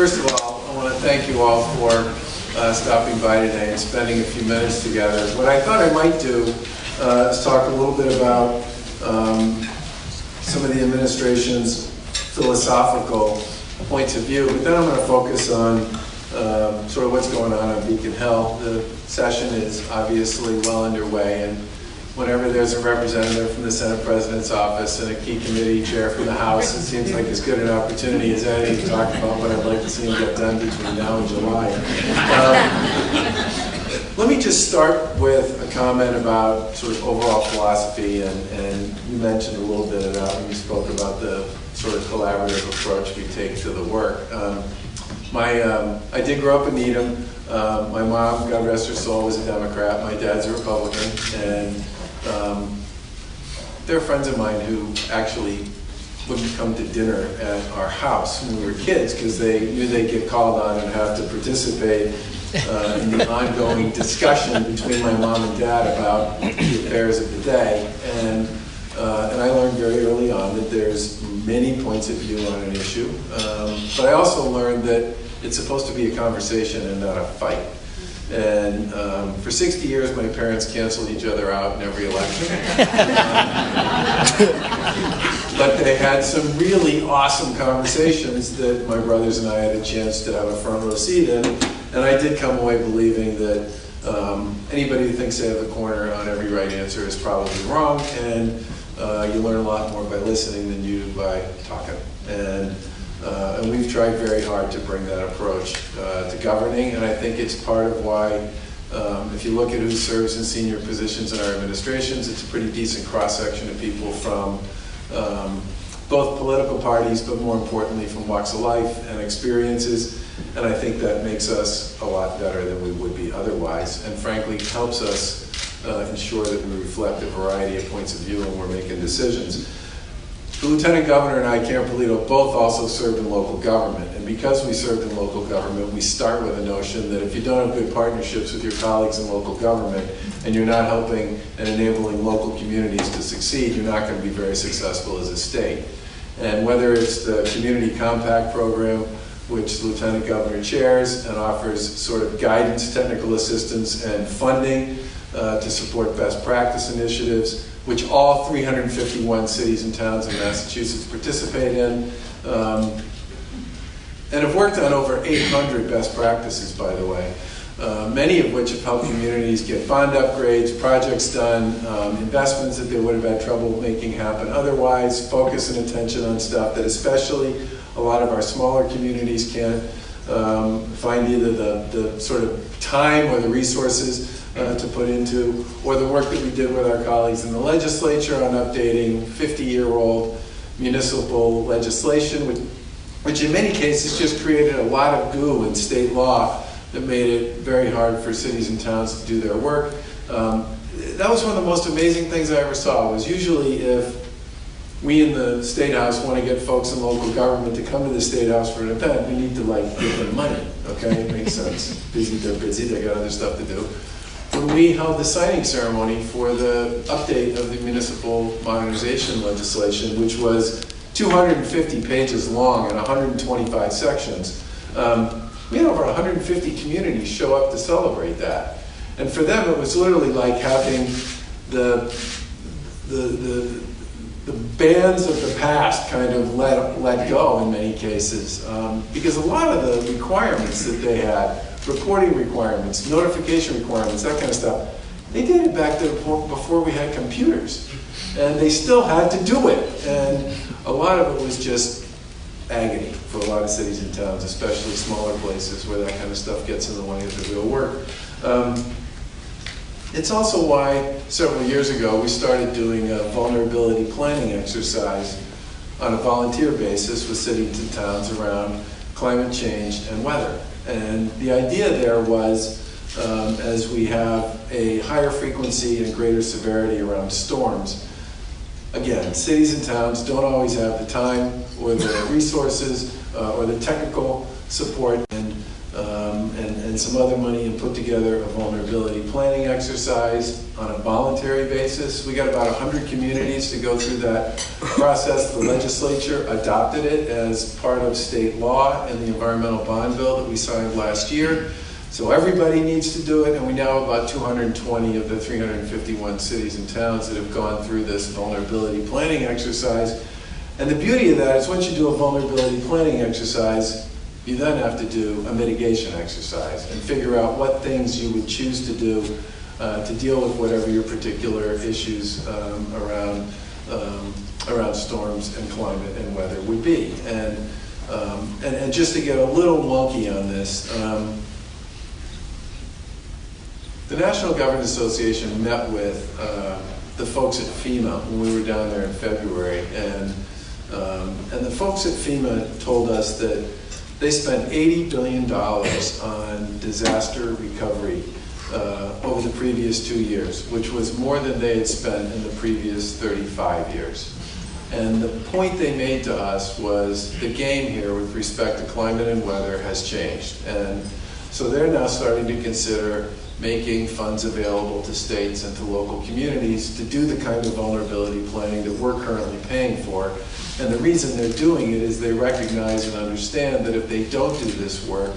First of all, I want to thank you all for stopping by today and spending a few minutes together. What I thought I might do is talk a little bit about some of the administration's philosophical points of view, but then I'm going to focus on sort of what's going on Beacon Hill. The session is obviously well underway, and whenever there's a representative from the Senate President's office and a key committee chair from the House, it seems like as good an opportunity as any to talk about what I'd like to see him get done between now and July. Let me just start with a comment about sort of overall philosophy, and you mentioned a little bit of that when you spoke about the sort of collaborative approach we take to the work. I did grow up in Needham. My mom, God rest her soul, was a Democrat. My dad's a Republican, and there are friends of mine who actually wouldn't come to dinner at our house when we were kids because they knew they'd get called on and have to participate in the ongoing discussion between my mom and dad about the affairs of the day. And I learned very early on that there's many points of view on an issue, but I also learned that it's supposed to be a conversation and not a fight. And for 60 years, my parents canceled each other out in every election. But they had some really awesome conversations that my brothers and I had a chance to have a front row seat in. And I did come away believing that anybody who thinks they have the corner on every right answer is probably wrong. And you learn a lot more by listening than you do by talking. And we've tried very hard to bring that approach to governing, and I think it's part of why, if you look at who serves in senior positions in our administrations, it's a pretty decent cross-section of people from both political parties, but more importantly from walks of life and experiences, and I think that makes us a lot better than we would be otherwise, and frankly helps us ensure that we reflect a variety of points of view when we're making decisions. The Lieutenant Governor and I, Karen Polito, both also served in local government. And because we served in local government, we start with a notion that if you don't have good partnerships with your colleagues in local government and you're not helping and enabling local communities to succeed, you're not going to be very successful as a state. And whether it's the Community Compact Program, which the Lieutenant Governor chairs and offers sort of guidance, technical assistance, and funding to support best practice initiatives, which all 351 cities and towns in Massachusetts participate in, and have worked on over 800 best practices, by the way, many of which have helped communities get bond upgrades, projects done, investments that they would have had trouble making happen otherwise, focus and attention on stuff that especially a lot of our smaller communities can't find either the sort of time or the resources to put into, or the work that we did with our colleagues in the legislature on updating 50-year-old municipal legislation, which in many cases just created a lot of goo in state law that made it very hard for cities and towns to do their work. That was one of the most amazing things I ever saw, was usually if we in the State House want to get folks in local government to come to the State House for an event, we need to give them money, okay? It makes sense. They're busy, they got other stuff to do. When we held the signing ceremony for the update of the municipal modernization legislation, which was 250 pages long and 125 sections, we had over 150 communities show up to celebrate that. And for them, it was literally like having the bands of the past kind of let go in many cases, because a lot of the requirements that they had, reporting requirements, notification requirements, that kind of stuff, they did it back to before we had computers. And they still had to do it. And a lot of it was just agony for a lot of cities and towns, especially smaller places where that kind of stuff gets in the way of the real work. It's also why several years ago we started doing a vulnerability planning exercise on a volunteer basis with cities and towns around climate change and weather. And the idea there was, as we have a higher frequency and greater severity around storms, again, cities and towns don't always have the time or the resources or the technical support, and and some other money, and put together a vulnerability planning exercise on a voluntary basis. We got about 100 communities to go through that process. The legislature adopted it as part of state law in the environmental bond bill that we signed last year. So everybody needs to do it, and we now have about 220 of the 351 cities and towns that have gone through this vulnerability planning exercise. And the beauty of that is once you do a vulnerability planning exercise, you then have to do a mitigation exercise and figure out what things you would choose to do to deal with whatever your particular issues around storms and climate and weather would be. And just to get a little wonky on this, the National Government Association met with the folks at FEMA when we were down there in February, and the folks at FEMA told us that they spent $80 billion on disaster recovery over the previous 2 years, which was more than they had spent in the previous 35 years. And the point they made to us was the game here with respect to climate and weather has changed. And so they're now starting to consider making funds available to states and to local communities to do the kind of vulnerability planning that we're currently paying for. And the reason they're doing it is they recognize and understand that if they don't do this work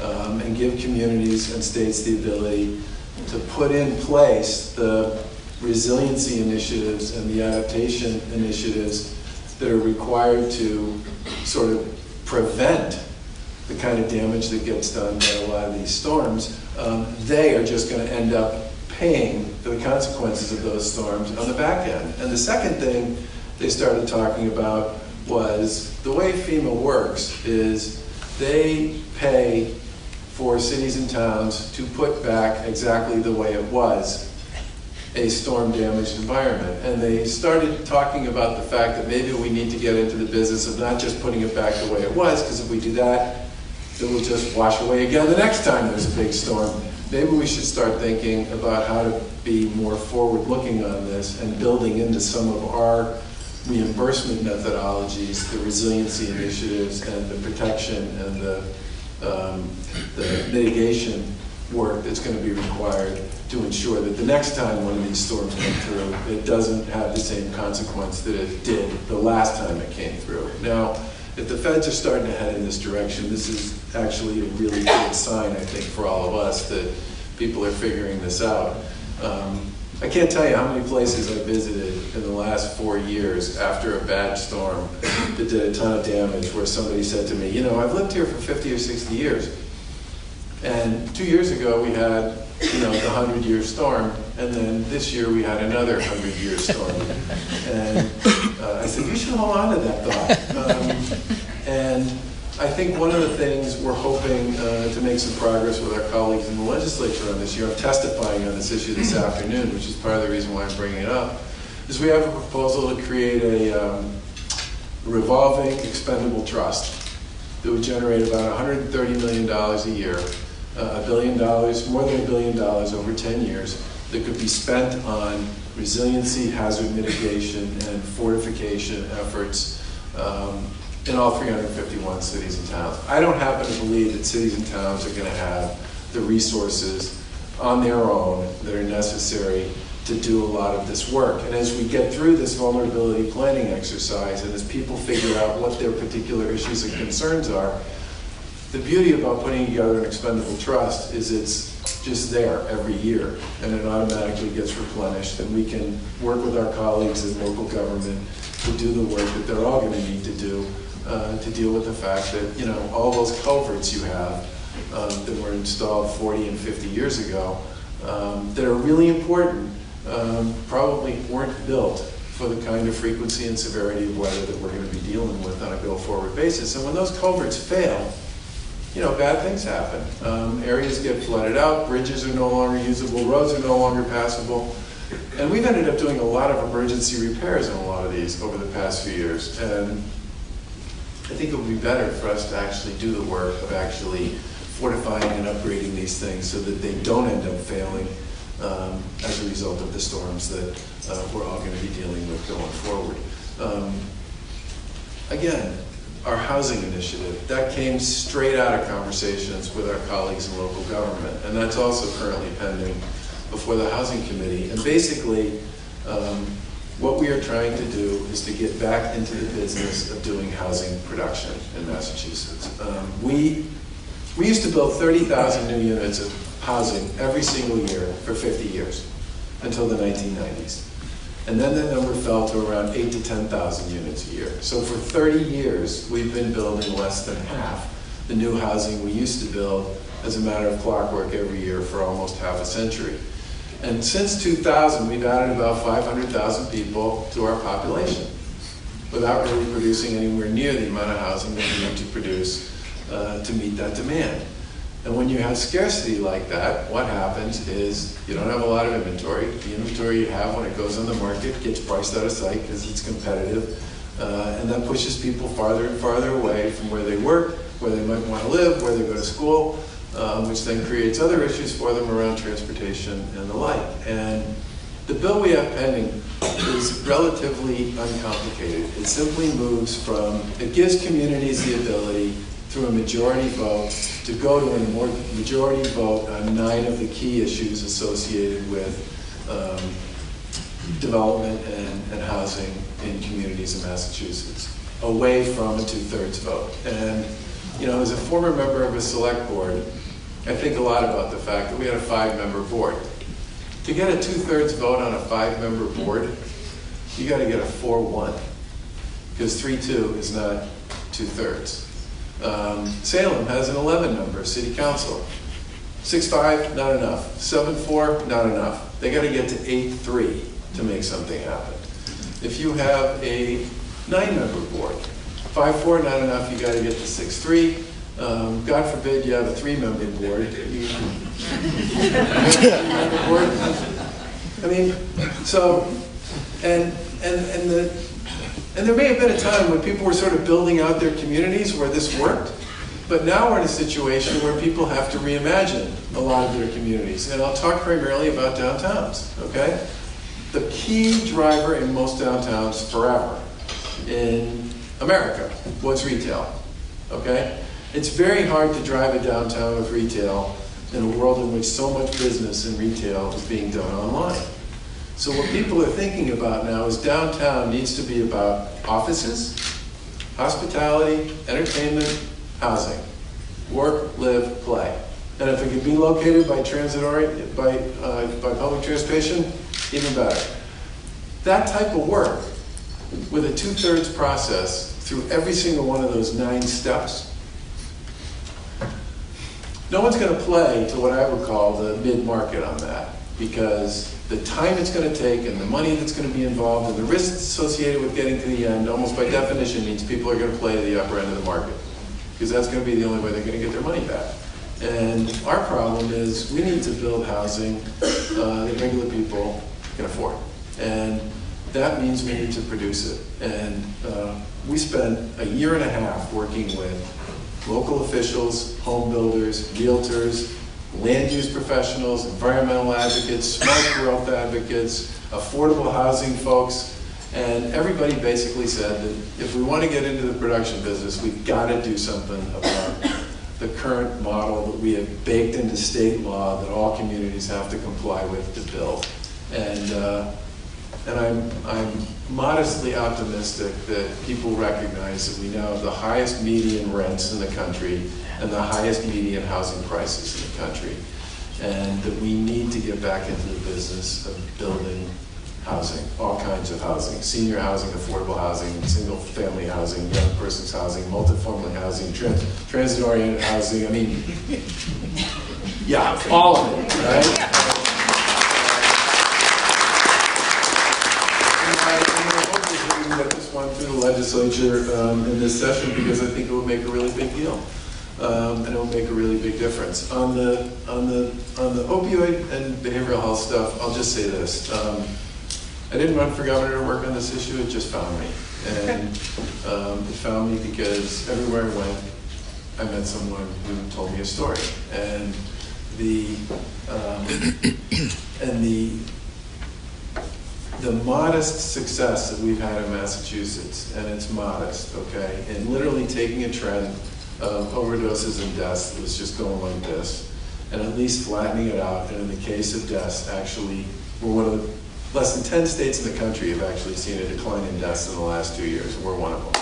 and give communities and states the ability to put in place the resiliency initiatives and the adaptation initiatives that are required to sort of prevent the kind of damage that gets done by a lot of these storms, they are just going to end up paying for the consequences of those storms on the back end. And the second thing they started talking about was the way FEMA works is they pay for cities and towns to put back exactly the way it was a storm-damaged environment. And they started talking about the fact that maybe we need to get into the business of not just putting it back the way it was, because if we do that, it will just wash away again the next time there's a big storm. Maybe we should start thinking about how to be more forward-looking on this and building into some of our reimbursement methodologies, the resiliency initiatives and the protection and the mitigation work that's going to be required to ensure that the next time one of these storms come through, it doesn't have the same consequence that it did the last time it came through. Now, if the feds are starting to head in this direction, this is actually a really good sign, I think, for all of us that people are figuring this out. I can't tell you how many places I visited in the last 4 years after a bad storm that did a ton of damage where somebody said to me, you know, I've lived here for 50 or 60 years. And 2 years ago we had, you know, the 100-year storm, and then this year we had another 100-year storm. And I said, you should hold on to that thought. And I think one of the things we're hoping to make some progress with our colleagues in the legislature on this year, I'm testifying on this issue this afternoon, which is part of the reason why I'm bringing it up, is we have a proposal to create a revolving expendable trust that would generate about $130 million a year, $1 billion, more than $1 billion over 10 years, that could be spent on resiliency, hazard mitigation, and fortification efforts in all 351 cities and towns. I don't happen to believe that cities and towns are going to have the resources on their own that are necessary to do a lot of this work. And as we get through this vulnerability planning exercise, and as people figure out what their particular issues and concerns are, the beauty about putting together an expendable trust is it's just there every year, and it automatically gets replenished, and we can work with our colleagues in local government to do the work that they're all going to need to do to deal with the fact that, you know, all those culverts you have that were installed 40 and 50 years ago that are really important probably weren't built for the kind of frequency and severity of weather that we're going to be dealing with on a go-forward basis. And when those culverts fail, you know, bad things happen. Areas get flooded out, bridges are no longer usable, roads are no longer passable. And we've ended up doing a lot of emergency repairs on a lot of these over the past few years. And I think it would be better for us to actually do the work of actually fortifying and upgrading these things so that they don't end up failing as a result of the storms that we're all going to be dealing with going forward. Again, our housing initiative. That came straight out of conversations with our colleagues in local government, and that's also currently pending before the Housing Committee. And basically, what we are trying to do is to get back into the business of doing housing production in Massachusetts. We used to build 30,000 new units of housing every single year for 50 years until the 1990s. And then that number fell to around 8,000 to 10,000 units a year. So for 30 years, we've been building less than half the new housing we used to build as a matter of clockwork every year for almost half a century. And since 2000, we've added about 500,000 people to our population without really producing anywhere near the amount of housing that we need to produce to meet that demand. And when you have scarcity like that, what happens is you don't have a lot of inventory. The inventory you have when it goes on the market gets priced out of sight because it's competitive. And that pushes people farther and farther away from where they work, where they might want to live, where they go to school, which then creates other issues for them around transportation and the like. And the bill we have pending is relatively uncomplicated. It simply moves from, it gives communities the ability through a majority vote to go to a majority vote on 9 of the key issues associated with development and housing in communities in Massachusetts, away from a 2/3 vote. And you know, as a former member of a select board, I think a lot about the fact that we had a 5-member board. To get a 2/3 vote on a 5-member board, you got to get a 4-1, because 3-2 is not 2/3. Salem has an 11-member city council. 6-5, not enough. 7-4, not enough. They got to get to 8-3 to make something happen. If you have a 9-member board, 5-4, not enough. You got to get to 6-3. God forbid you have a 3-member board. I mean, so, and there may have been a time when people were sort of building out their communities where this worked, but now we're in a situation where people have to reimagine a lot of their communities. And I'll talk primarily about downtowns, okay? The key driver in most downtowns forever in America was retail, okay? It's very hard to drive a downtown with retail in a world in which so much business in retail is being done online. So what people are thinking about now is downtown needs to be about offices, hospitality, entertainment, housing, work, live, play. And if it can be located by by public transportation, even better. That type of work with a 2/3 process through every single one of those 9 steps, no one's going to play to what I would call the mid-market on that, because the time it's going to take and the money that's going to be involved and the risks associated with getting to the end, almost by definition, means people are going to play to the upper end of the market, because that's going to be the only way they're going to get their money back. And our problem is we need to build housing that regular people can afford. And that means we need to produce it. And we spent a year and a half working with local officials, home builders, realtors, land use professionals, environmental advocates, smart growth advocates, affordable housing folks, and everybody basically said that if we want to get into the production business, we've got to do something about the current model that we have baked into state law that all communities have to comply with to build. And I'm modestly optimistic that people recognize that we now have the highest median rents in the country and the highest median housing prices in the country, and that we need to get back into the business of building housing, all kinds of housing, senior housing, affordable housing, single-family housing, young person's housing, multifamily housing, transit-oriented housing. I mean, yeah, all of it, right? Get this one through the legislature in this session, because I think it will make a really big deal, and it will make a really big difference. On the opioid and behavioral health stuff, I'll just say this: I didn't run for governor to work on this issue; it just found me, and it found me because everywhere I went, I met someone who told me a story, and the modest success that we've had in Massachusetts, and it's modest, okay, and literally taking a trend of overdoses and deaths that was just going like this, and at least flattening it out, and in the case of deaths, actually, we're one of the less than 10 states in the country have actually seen a decline in deaths in the last 2 years, and we're one of them.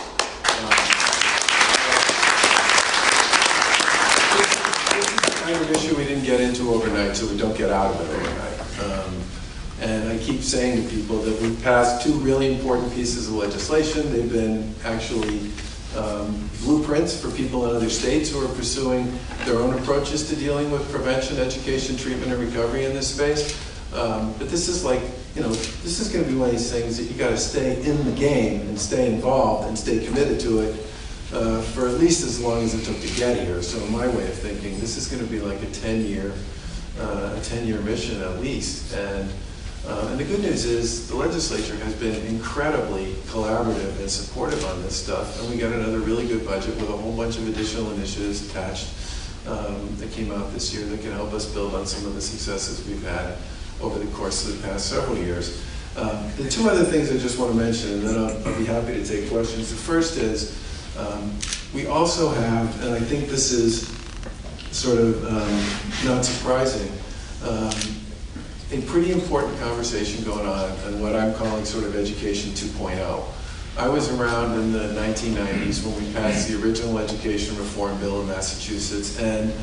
This is the kind of issue we didn't get into overnight, so we don't get out of it overnight. And I keep saying to people that we've passed 2 really important pieces of legislation. They've been actually blueprints for people in other states who are pursuing their own approaches to dealing with prevention, education, treatment, and recovery in this space. But this is like, this is going to be one of these things that you got to stay in the game and stay involved and stay committed to it for at least as long as it took to get here. So in my way of thinking, this is going to be like a 10-year mission at least. And the good news is the legislature has been incredibly collaborative and supportive on this stuff, and we got another really good budget with a whole bunch of additional initiatives attached that came out this year that can help us build on some of the successes we've had over the course of the past several years. The 2 other things I just want to mention, and then I'll be happy to take questions. The first is we also have, and I think this is sort of not surprising, a pretty important conversation going on what I'm calling sort of Education 2.0. I was around in the 1990s when we passed the original education reform bill in Massachusetts, and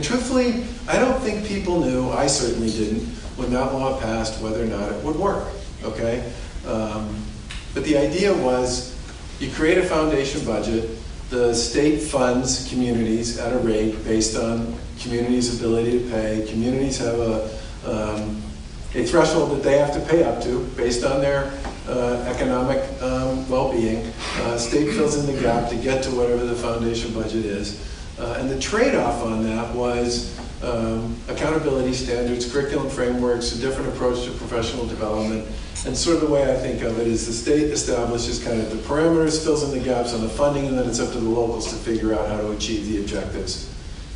truthfully, I don't think people knew, I certainly didn't, when that law passed, whether or not it would work, okay? But the idea was, you create a foundation budget, the state funds communities at a rate based on communities' ability to pay. Communities have a threshold that they have to pay up to based on their economic well-being. State fills in the gap to get to whatever the foundation budget is. And the trade-off on that was accountability standards, curriculum frameworks, a different approach to professional development. And sort of the way I think of it is the state establishes kind of the parameters, fills in the gaps on the funding, and then it's up to the locals to figure out how to achieve the objectives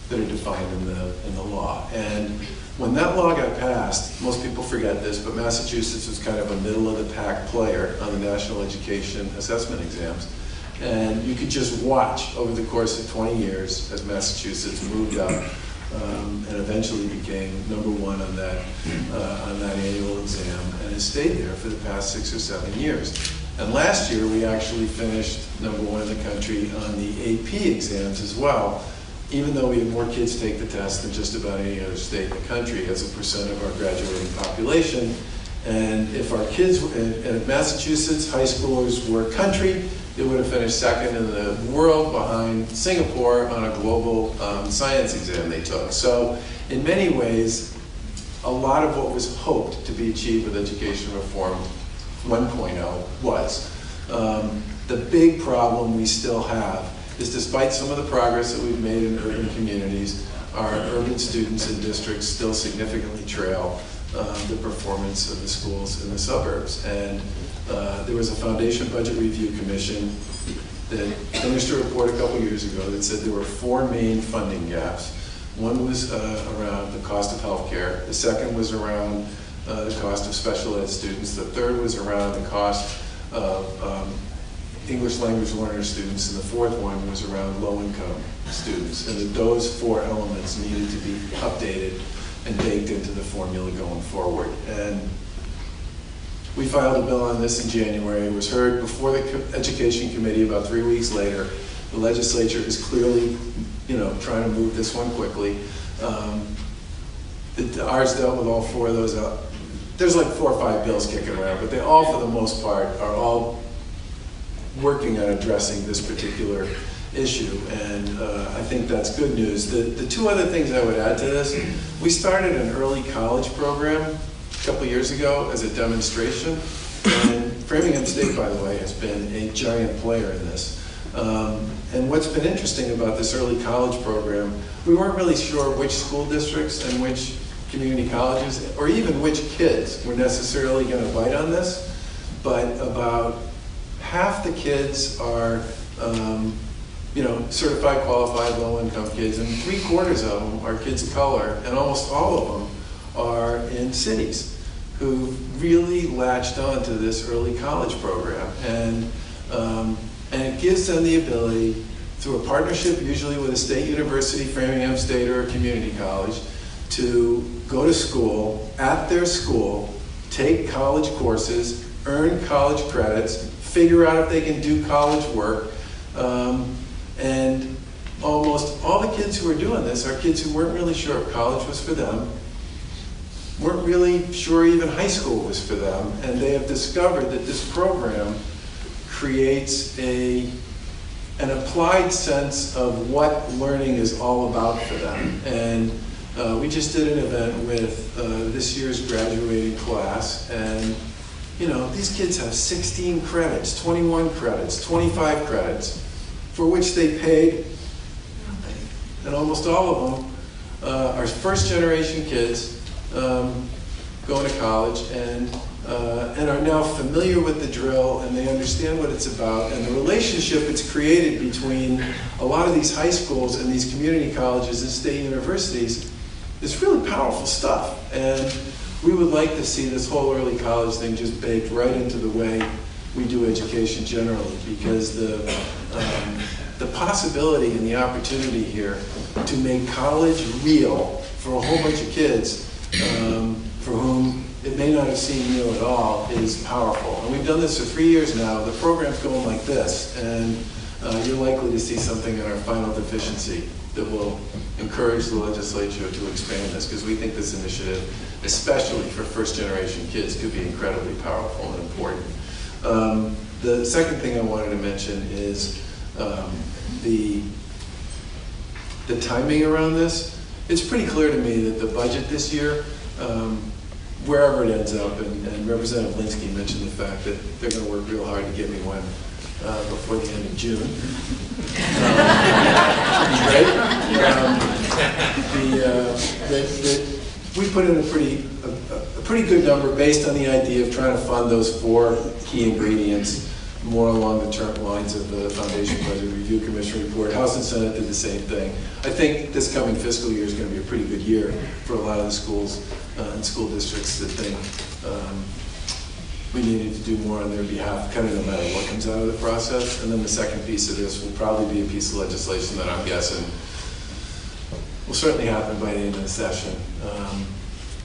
that are defined in the law. And when that law got passed, most people forget this, but Massachusetts was kind of a middle-of-the-pack player on the national education assessment exams. And you could just watch over the course of 20 years as Massachusetts moved up and eventually became #1 on that annual exam, and has stayed there for the past 6 or 7 years. And last year we actually finished #1 in the country on the AP exams as well, even though we had more kids take the test than just about any other state in the country as a percent of our graduating population. And if our kids, if Massachusetts high schoolers were country, it would have finished 2nd in the world behind Singapore on a global science exam they took. So in many ways, a lot of what was hoped to be achieved with education reform 1.0 was. The big problem we still have is, despite some of the progress that we've made in urban communities, our urban students and districts still significantly trail the performance of the schools in the suburbs. And there was a Foundation Budget Review Commission that finished a report a couple years ago that said there were 4 main funding gaps. One was around the cost of healthcare. The second was around the cost of special ed students. The third was around the cost of English language learner students. And the fourth one was around low-income students. And that those 4 elements needed to be updated and baked into the formula going forward. And we filed a bill on this in January. It was heard before the Education Committee about 3 weeks later. The legislature is clearly, trying to move this one quickly. Ours dealt with all 4 of those. There's like 4 or 5 bills kicking around, but they all, for the most part, are all working on addressing this particular issue, and I think that's good news. The 2 other things I would add to this, we started an early college program a couple years ago as a demonstration, and Framingham State, by the way, has been a giant player in this. And what's been interesting about this early college program, we weren't really sure which school districts and which community colleges, or even which kids were necessarily going to bite on this, but about half the kids are certified, qualified, low-income kids, and 3/4 of them are kids of color, and almost all of them are in cities. who really latched on to this early college program. And it gives them the ability, through a partnership usually with a state university, Framingham State or a community college, to go to school, at their school, take college courses, earn college credits, figure out if they can do college work. And almost all the kids who are doing this are kids who weren't really sure if college was for them, weren't really sure even high school was for them, and they have discovered that this program creates an applied sense of what learning is all about for them. And we just did an event with this year's graduating class, and you know, these kids have 16 credits, 21 credits, 25 credits, for which they paid nothing. And almost all of them are first generation kids going to college and are now familiar with the drill, and they understand what it's about, and the relationship it's created between a lot of these high schools and these community colleges and state universities is really powerful stuff. And we would like to see this whole early college thing just baked right into the way we do education generally, because the possibility and the opportunity here to make college real for a whole bunch of kids for whom it may not have seemed real at all is powerful. And we've done this for 3 years now. The program's going like this, and you're likely to see something in our final deficiency that will encourage the legislature to expand this, because we think this initiative, especially for first generation kids, could be incredibly powerful and important. The second thing I wanted to mention is the timing around this. It's pretty clear to me that the budget this year, wherever it ends up, and Representative Linsky mentioned the fact that they're going to work real hard to get me one before the end of June. We put in a pretty good number based on the idea of trying to fund those 4 key ingredients, more along the lines of the Foundation Budget Review Commission report. House and Senate did the same thing. I think this coming fiscal year is going to be a pretty good year for a lot of the schools and school districts that think we needed to do more on their behalf, kind of no matter what comes out of the process. And then the second piece of this will probably be a piece of legislation that I'm guessing will certainly happen by the end of the session.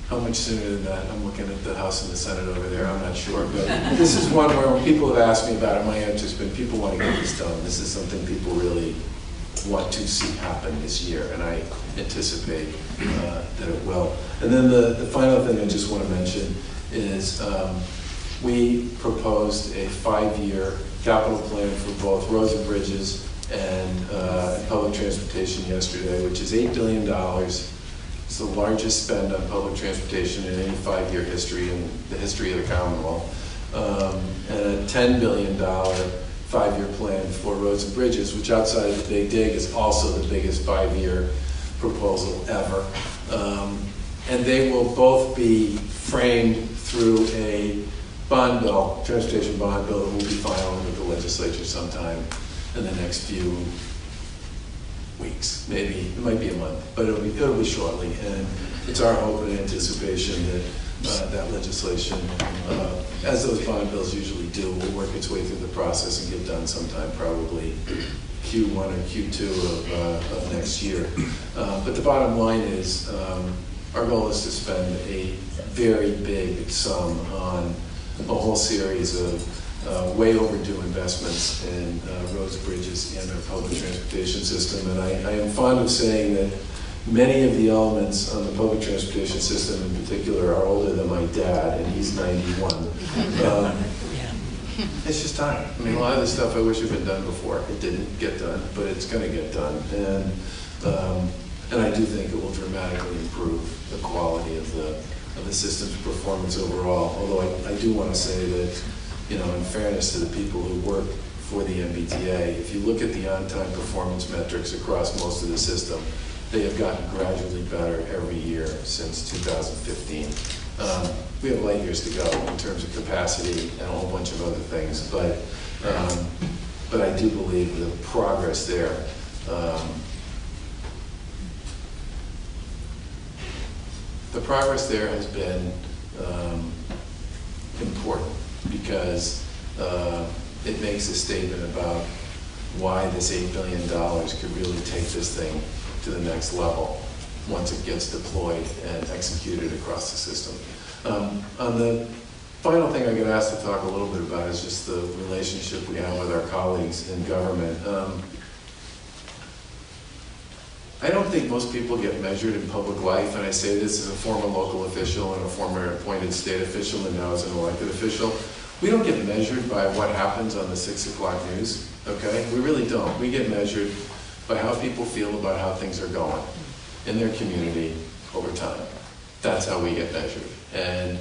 How much sooner than that? I'm looking at the House and the Senate over there, I'm not sure. But this is one where when people have asked me about it, my answer's been people want to get this done. This is something people really want to see happen this year, and I anticipate that it will. And then the final thing I just want to mention is we proposed a 5-year capital plan for both roads and bridges and public transportation yesterday, which is $8 billion. It's the largest spend on public transportation in any 5-year history in the history of the Commonwealth. And a $10 billion 5-year plan for roads and bridges, which outside of the Big Dig is also the biggest 5-year proposal ever. And they will both be framed through a bond bill, transportation bond bill, that will be filing with the legislature sometime in the next few weeks, maybe. It might be a month, but it'll be shortly. And it's our hope and anticipation that that legislation, as those bond bills usually do, will work its way through the process and get done sometime probably Q1 or Q2 of next year. But the bottom line is our goal is to spend a very big sum on a whole series of way overdue investments in roads, bridges, and our public transportation system. And I am fond of saying that many of the elements on the public transportation system in particular are older than my dad, and he's 91. It's just time. I mean, a lot of the stuff I wish had been done before. It didn't get done, but it's going to get done. And I do think it will dramatically improve the quality of the system's performance overall. Although I do want to say that, you know, in fairness to the people who work for the MBTA, if you look at the on-time performance metrics across most of the system, they have gotten gradually better every year since 2015. We have light years to go in terms of capacity and a whole bunch of other things, but I do believe the progress there has been important because it makes a statement about why this $8 billion could really take this thing to the next level once it gets deployed and executed across the system. On the final thing I get asked to talk a little bit about is just the relationship we have with our colleagues in government. I don't think most people get measured in public life, and I say this as a former local official and a former appointed state official and now as an elected official. We don't get measured by what happens on the 6 o'clock news, okay? We really don't. We get measured by how people feel about how things are going in their community over time. That's how we get measured. And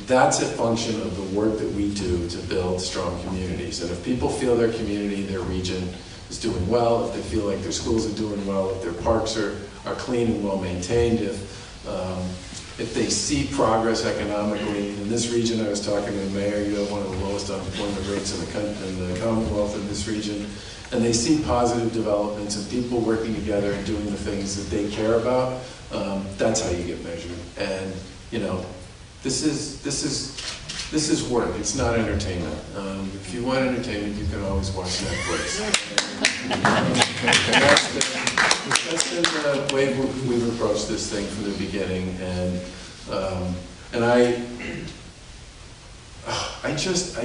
that's a function of the work that we do to build strong communities. And if people feel their community, their region is doing well, if they feel like their schools are doing well, if their parks are clean and well maintained, if they see progress economically. In this region, I was talking to the mayor, you have one of the lowest unemployment rates in the Commonwealth in this region, and they see positive developments and people working together and doing the things that they care about, that's how you get measured. And you know, this is work. It's not entertainment. If you want entertainment, you can always watch Netflix. That's been the way we've approached this thing from the beginning. And I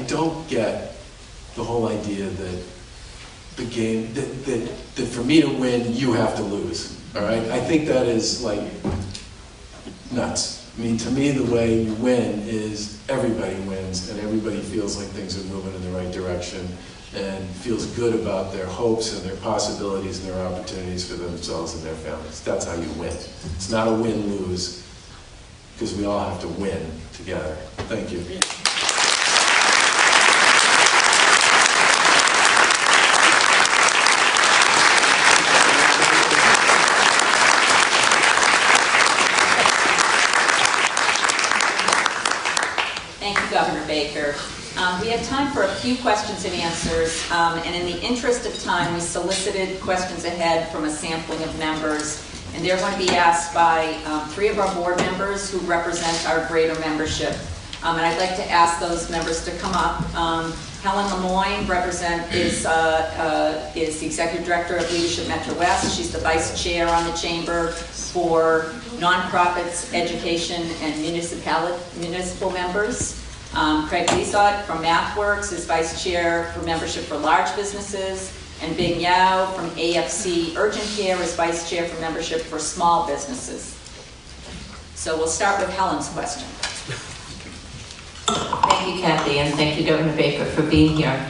don't get the whole idea that the game that for me to win, you have to lose. All right? I think that is like nuts. I mean, to me, the way you win is everybody wins and everybody feels like things are moving in the right direction and feels good about their hopes and their possibilities and their opportunities for themselves and their families. That's how you win. It's not a win-lose, because we all have to win together. Thank you. Thank you, Governor Baker. We have time for a few questions and answers, and in the interest of time, we solicited questions ahead from a sampling of members, and they're going to be asked by 3 of our board members who represent our greater membership. And I'd like to ask those members to come up. Helen Lemoyne is the Executive Director of Leadership MetroWest. She's the Vice Chair on the Chamber for Nonprofits, Education, and Municipal Members. Craig Liesot from MathWorks is Vice Chair for Membership for Large Businesses, and Bing Yao from AFC Urgent Care is Vice Chair for Membership for Small Businesses. So we'll start with Helen's question. Thank you, Kathy, and thank you, Governor Baker, for being here.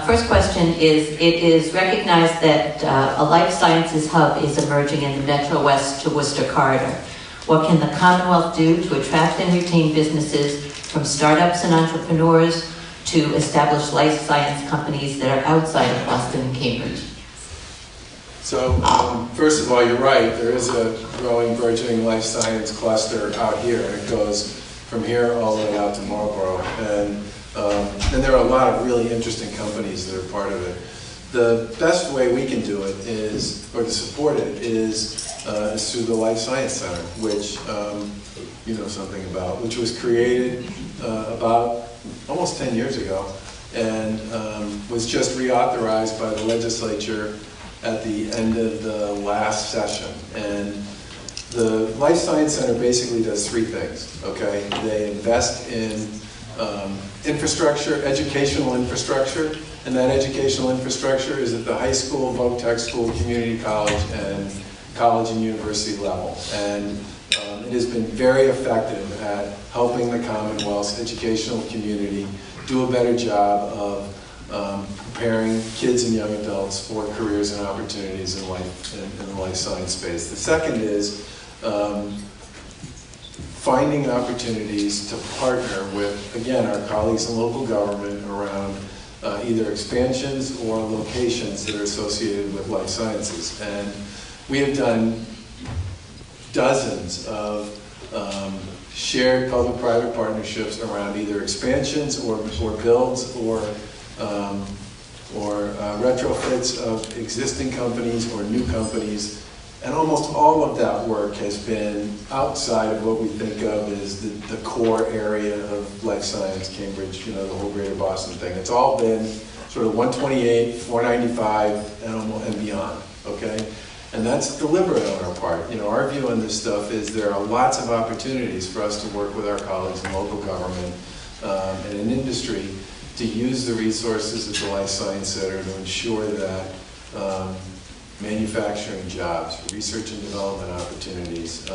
First question is, it is recognized that a life sciences hub is emerging in the MetroWest to Worcester corridor. What can the Commonwealth do to attract and retain businesses from startups and entrepreneurs to establish life science companies that are outside of Boston and Cambridge? So, first of all, you're right. There is a growing, burgeoning life science cluster out here. It goes from here all the way out to Marlborough. And there are a lot of really interesting companies that are part of it. The best way we can do it is, or to support it, is through the Life Science Center, which you know something about, which was created about almost 10 years ago and was just reauthorized by the legislature at the end of the last session. And the Life Science Center basically does 3 things, okay? They invest in infrastructure, educational infrastructure, and that educational infrastructure is at the high school, voc tech school, community college, and university level. And it has been very effective at helping the Commonwealth's educational community do a better job of preparing kids and young adults for careers and opportunities in the life science space. The second is finding opportunities to partner with, again, our colleagues in local government around either expansions or locations that are associated with life sciences. And we have done dozens of shared public-private partnerships around either expansions or builds or retrofits of existing companies or new companies And almost all of that work has been outside of what we think of as the core area of life science, Cambridge, the whole greater Boston thing. It's all been sort of 128, 495, and beyond, okay? And that's deliberate on our part. Our view on this stuff is there are lots of opportunities for us to work with our colleagues in local government and in industry to use the resources of the Life Science Center to ensure that manufacturing jobs, research and development opportunities,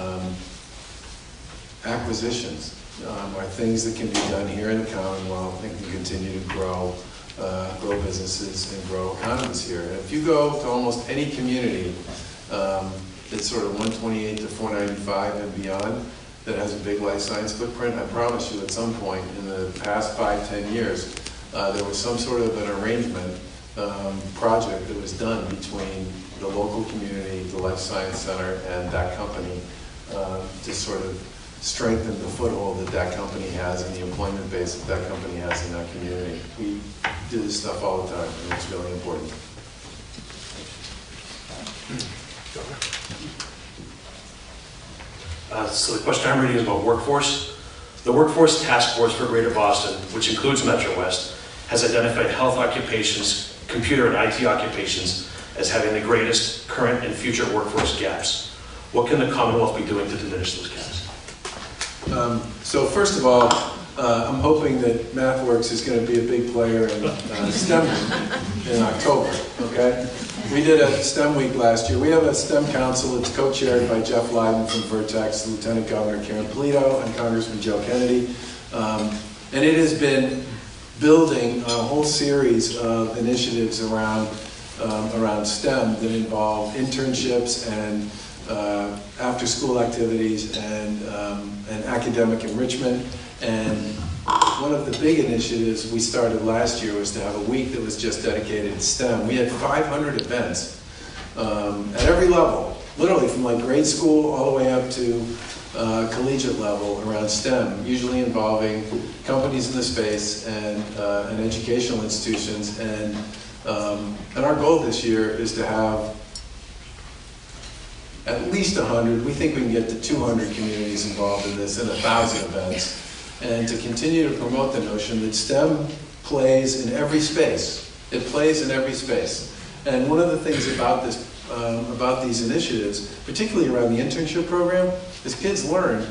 acquisitions are things that can be done here in the Commonwealth and can continue to grow businesses and grow economies here. And if you go to almost any community that's sort of 128 to 495 and beyond that has a big life science footprint, I promise you at some point in the past 5-10 years, there was some sort of an arrangement project that was done between the local community, the Life Science Center, and that company to sort of strengthen the foothold that company has and the employment base that company has in that community. We do this stuff all the time, and it's really important. So the question I'm reading is about workforce. The Workforce Task Force for Greater Boston, which includes MetroWest, has identified health occupations, computer and IT occupations, as having the greatest current and future workforce gaps. What can the Commonwealth be doing to diminish those gaps? So first of all, I'm hoping that MathWorks is going to be a big player in STEM Week in October, okay? We did a STEM Week last year. We have a STEM Council. It's co-chaired by Jeff Leiden from Vertex, Lieutenant Governor Karen Polito, and Congressman Joe Kennedy. And it has been building a whole series of initiatives around STEM that involve internships and after-school activities and academic enrichment. And one of the big initiatives we started last year was to have a week that was just dedicated to STEM. We had 500 events at every level, literally from like grade school all the way up to collegiate level around STEM, usually involving companies in the space and educational institutions. And our goal this year is to have at least 100. We think we can get to 200 communities involved in this and 1,000 events. And to continue to promote the notion that STEM plays in every space. It plays in every space. And one of the things about this, about these initiatives, particularly around the internship program, is kids learn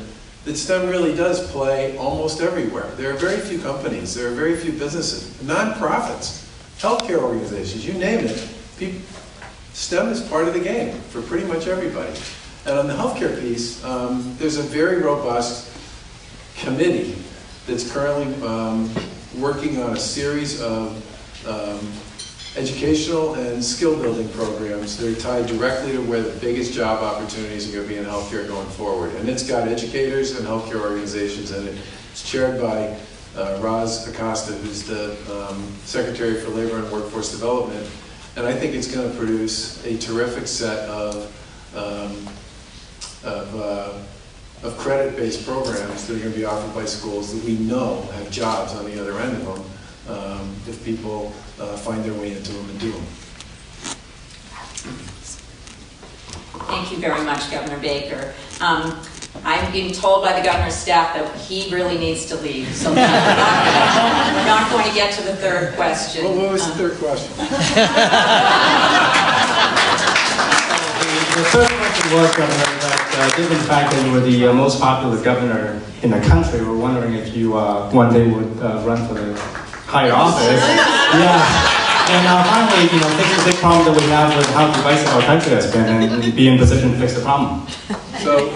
that STEM really does play almost everywhere. There are very few companies, there are very few businesses, nonprofits, healthcare organizations, you name it. STEM is part of the game for pretty much everybody. And on the healthcare piece, there's a very robust committee that's currently working on a series of educational and skill building programs that are tied directly to where the biggest job opportunities are going to be in healthcare going forward. And it's got educators and healthcare organizations in it. It's chaired by Roz Acosta, who's the Secretary for Labor and Workforce Development. And I think it's going to produce a terrific set of credit-based programs that are going to be offered by schools that we know have jobs on the other end of them if people find their way into them and do them. Thank you very much, Governor Baker. I'm being told by the governor's staff that he really needs to leave, so we're not going to get to the third question. Well, what was the third question? The third question was, Governor, that given the fact that you were the most popular governor in the country, we're wondering if you one day would run for the higher office. Yeah. And finally, fix the big problem that we have with how divisive our country has been and be in position to fix the problem. So,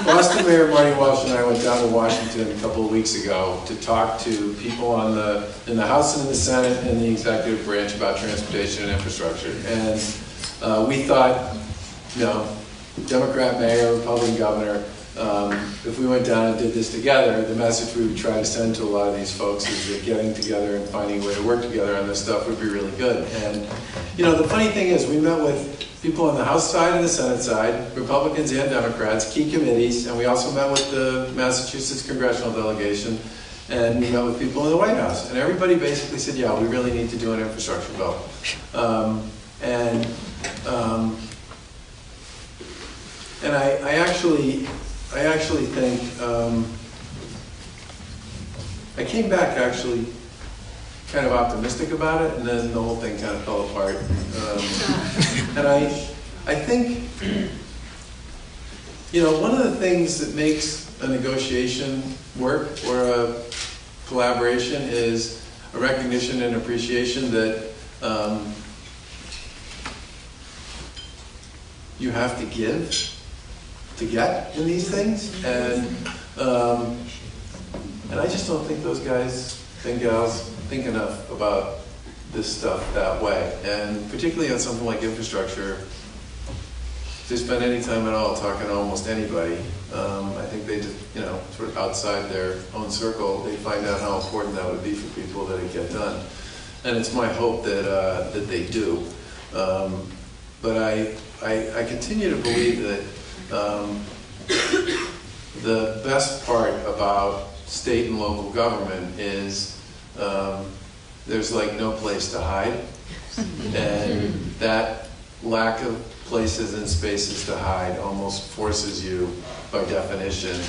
Boston Mayor Marty Walsh and I went down to Washington a couple of weeks ago to talk to people in the House and in the Senate and the executive branch about transportation and infrastructure. And we thought, Democrat mayor, Republican governor, if we went down and did this together, the message we would try to send to a lot of these folks is that getting together and finding a way to work together on this stuff would be really good. And, the funny thing is, we met with people on the House side and the Senate side, Republicans and Democrats, key committees, and we also met with the Massachusetts congressional delegation, and we met with people in the White House. And everybody basically said, yeah, we really need to do an infrastructure bill. And I actually think, I came back actually kind of optimistic about it, and then the whole thing kind of fell apart. And I think, you know, one of the things that makes a negotiation work or a collaboration is a recognition and appreciation that you have to give to get in these things, and I just don't think those guys and gals think enough about this stuff that way, and particularly on something like infrastructure. If they spend any time at all talking to almost anybody, I think they just, you know, sort of outside their own circle, they find out how important that would be for people that it get done. And it's my hope that that they do. But I continue to believe that the best part about state and local government is there's like no place to hide, and that lack of places and spaces to hide almost forces you, by definition,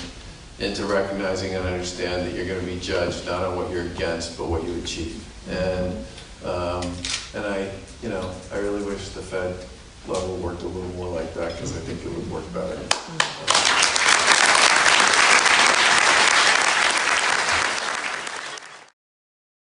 into recognizing and understand that you're going to be judged not on what you're against, but what you achieve. And I really wish the Fed level worked a little more like that, because I think it would work better.